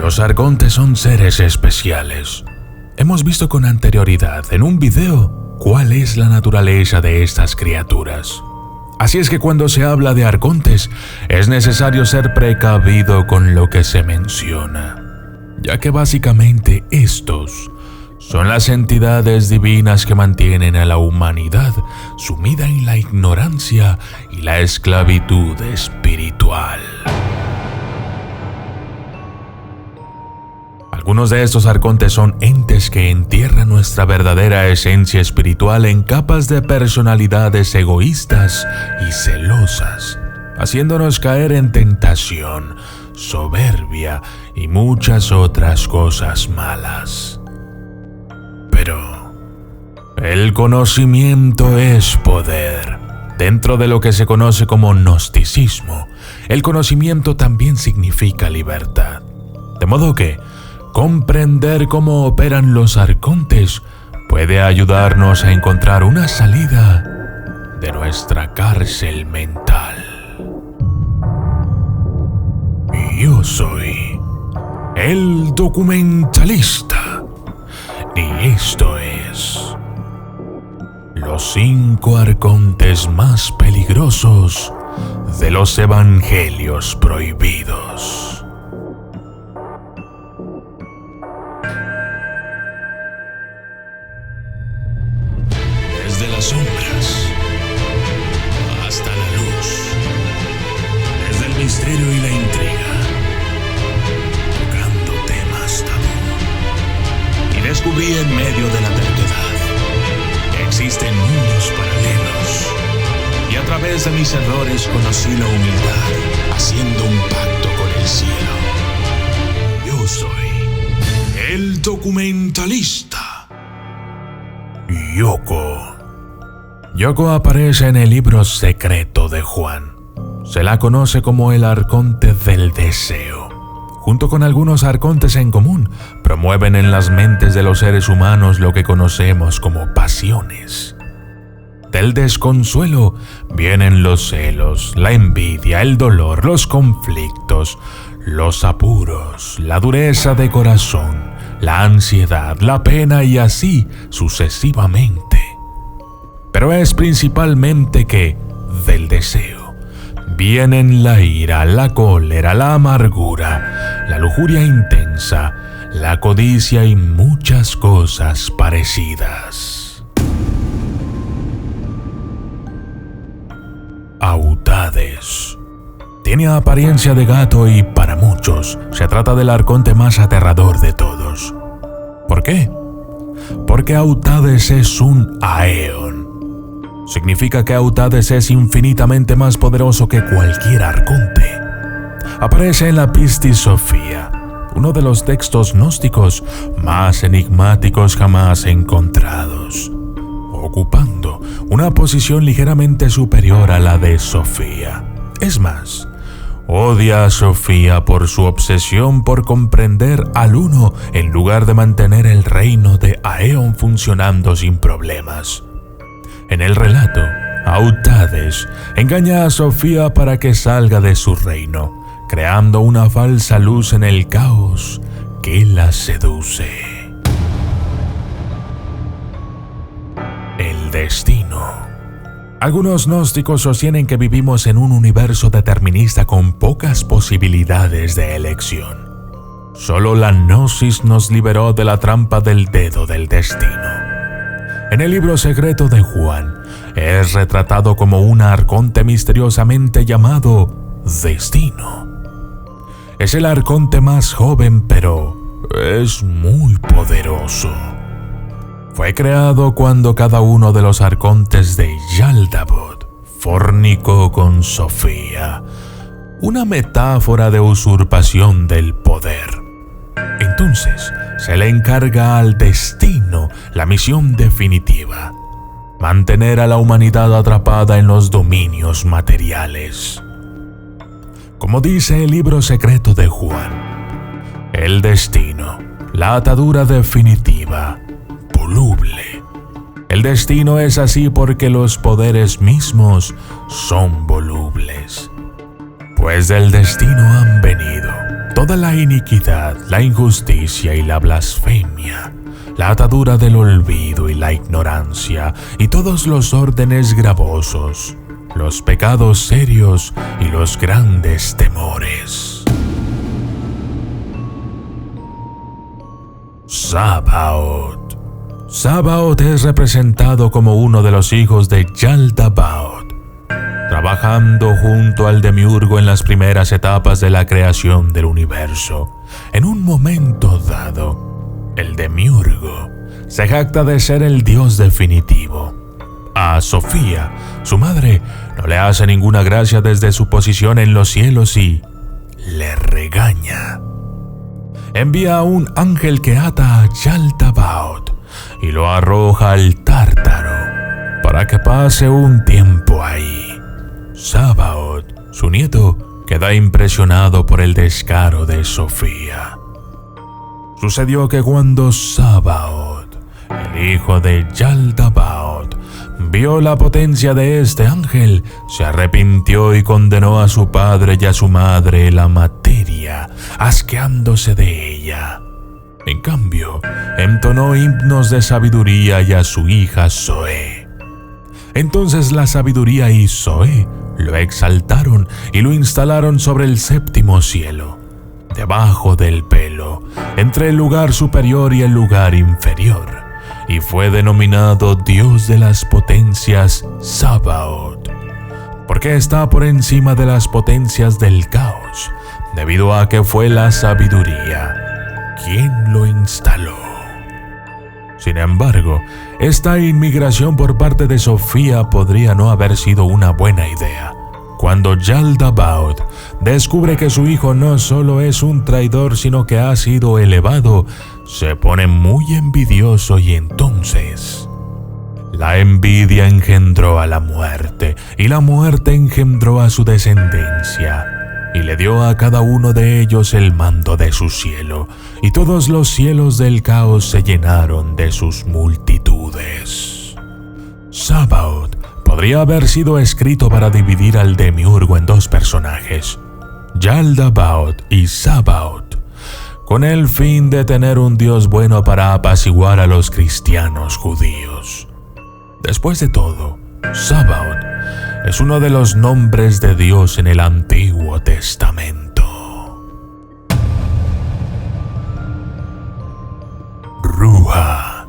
Los arcontes son seres especiales. Hemos visto con anterioridad en un video cuál es la naturaleza de estas criaturas. Así es que cuando se habla de arcontes, es necesario ser precavido con lo que se menciona, ya que básicamente estos son las entidades divinas que mantienen a la humanidad sumida en la ignorancia y la esclavitud espiritual. Algunos de estos arcontes son entes que entierran nuestra verdadera esencia espiritual en capas de personalidades egoístas y celosas, haciéndonos caer en tentación, soberbia y muchas otras cosas malas. Pero el conocimiento es poder. Dentro de lo que se conoce como gnosticismo, el conocimiento también significa libertad. De modo que comprender cómo operan los arcontes puede ayudarnos a encontrar una salida de nuestra cárcel mental. Yo soy el documentalista y esto es los 5 arcontes más peligrosos de los evangelios prohibidos. Desde las sombras hasta la luz, desde el misterio y la intriga, tocando temas tabú. Y descubrí en medio de la terquedad que existen mundos paralelos. Y a través de mis errores conocí la humildad, haciendo un pacto con el cielo. Yo soy el documentalista. Yoko aparece en el libro secreto de Juan. Se la conoce como el arconte del deseo. Junto con algunos arcontes en común, promueven en las mentes de los seres humanos lo que conocemos como pasiones. Del desconsuelo vienen los celos, la envidia, el dolor, los conflictos, los apuros, la dureza de corazón, la ansiedad, la pena y así sucesivamente. Pero es principalmente que, del deseo, vienen la ira, la cólera, la amargura, la lujuria intensa, la codicia y muchas cosas parecidas. Autades. Tiene apariencia de gato y para muchos se trata del arconte más aterrador de todos. ¿Por qué? Porque Autades es un Aeon. Significa que Autades es infinitamente más poderoso que cualquier arconte. Aparece en la Pistis Sophia, uno de los textos gnósticos más enigmáticos jamás encontrados, ocupando una posición ligeramente superior a la de Sofía. Es más, odia a Sofía por su obsesión por comprender al uno en lugar de mantener el reino de Aeon funcionando sin problemas. En el relato, Autades engaña a Sofía para que salga de su reino, creando una falsa luz en el caos que la seduce. El destino. Algunos gnósticos sostienen que vivimos en un universo determinista con pocas posibilidades de elección. Solo la gnosis nos liberó de la trampa del dedo del destino. En el libro secreto de Juan, es retratado como un arconte misteriosamente llamado Destino. Es el arconte más joven, pero es muy poderoso. Fue creado cuando cada uno de los arcontes de Yaldabaoth fornicó con Sofía, una metáfora de usurpación del poder. Entonces, se le encarga al destino la misión definitiva: mantener a la humanidad atrapada en los dominios materiales. Como dice el libro secreto de Juan, el destino, la atadura definitiva, voluble. El destino es así porque los poderes mismos son volubles. Pues del destino han venido toda la iniquidad, la injusticia y la blasfemia, la atadura del olvido y la ignorancia, y todos los órdenes gravosos, los pecados serios y los grandes temores. Sabaoth. Sabaoth es representado como uno de los hijos de Yaldabaoth, trabajando junto al demiurgo en las primeras etapas de la creación del universo. En un momento dado, el demiurgo se jacta de ser el dios definitivo. A Sofía, su madre, no le hace ninguna gracia desde su posición en los cielos y le regaña. Envía a un ángel que ata a Yaldabaoth y lo arroja al Tártaro para que pase un tiempo ahí. Sabaoth, su nieto, queda impresionado por el descaro de Sofía. Sucedió que cuando Sabaoth, el hijo de Yaldabaoth, vio la potencia de este ángel, se arrepintió y condenó a su padre y a su madre la materia, asqueándose de ella. En cambio, entonó himnos de sabiduría y a su hija Zoé. Entonces la sabiduría y Zoé lo exaltaron y lo instalaron sobre el séptimo cielo, debajo del velo, entre el lugar superior y el lugar inferior, y fue denominado Dios de las potencias Sabaoth, porque está por encima de las potencias del caos, debido a que fue la sabiduría quien lo instaló. Sin embargo, esta inmigración por parte de Sofía podría no haber sido una buena idea. Cuando Yaldabaoth descubre que su hijo no solo es un traidor, sino que ha sido elevado, se pone muy envidioso y entonces la envidia engendró a la muerte y la muerte engendró a su descendencia y le dio a cada uno de ellos el mando de su cielo, y todos los cielos del caos se llenaron de sus multitudes. Sabaoth podría haber sido escrito para dividir al demiurgo en dos personajes, Yaldabaoth y Sabaoth, con el fin de tener un Dios bueno para apaciguar a los cristianos judíos. Después de todo, Sabaoth es uno de los nombres de Dios en el Antiguo Testamento. Ruah.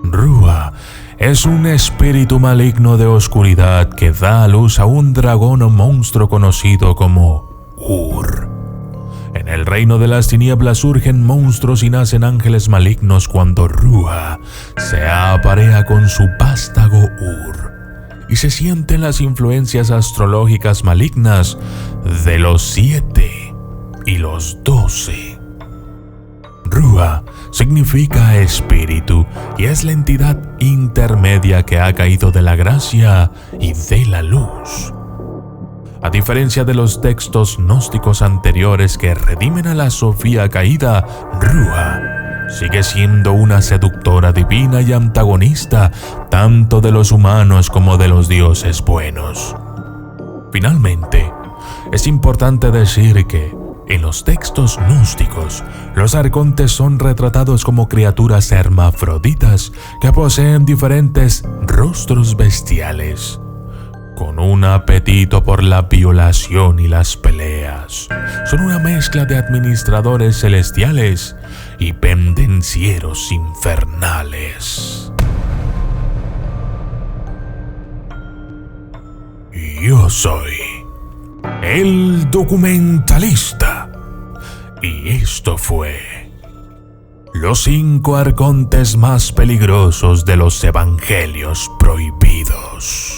Ruah es un espíritu maligno de oscuridad que da a luz a un dragón o monstruo conocido como Ur. En el reino de las tinieblas surgen monstruos y nacen ángeles malignos cuando Ruah se aparea con su vástago Ur, y se sienten las influencias astrológicas malignas de los 7 y los 12. Ruah significa espíritu y es la entidad intermedia que ha caído de la gracia y de la luz. A diferencia de los textos gnósticos anteriores que redimen a la Sofía caída, Ruah sigue siendo una seductora divina y antagonista tanto de los humanos como de los dioses buenos. Finalmente, es importante decir que en los textos gnósticos, los arcontes son retratados como criaturas hermafroditas que poseen diferentes rostros bestiales, con un apetito por la violación y las peleas. Son una mezcla de administradores celestiales y pendencieros infernales. Yo soy el documentalista y esto fue los 5 arcontes más peligrosos de los evangelios prohibidos.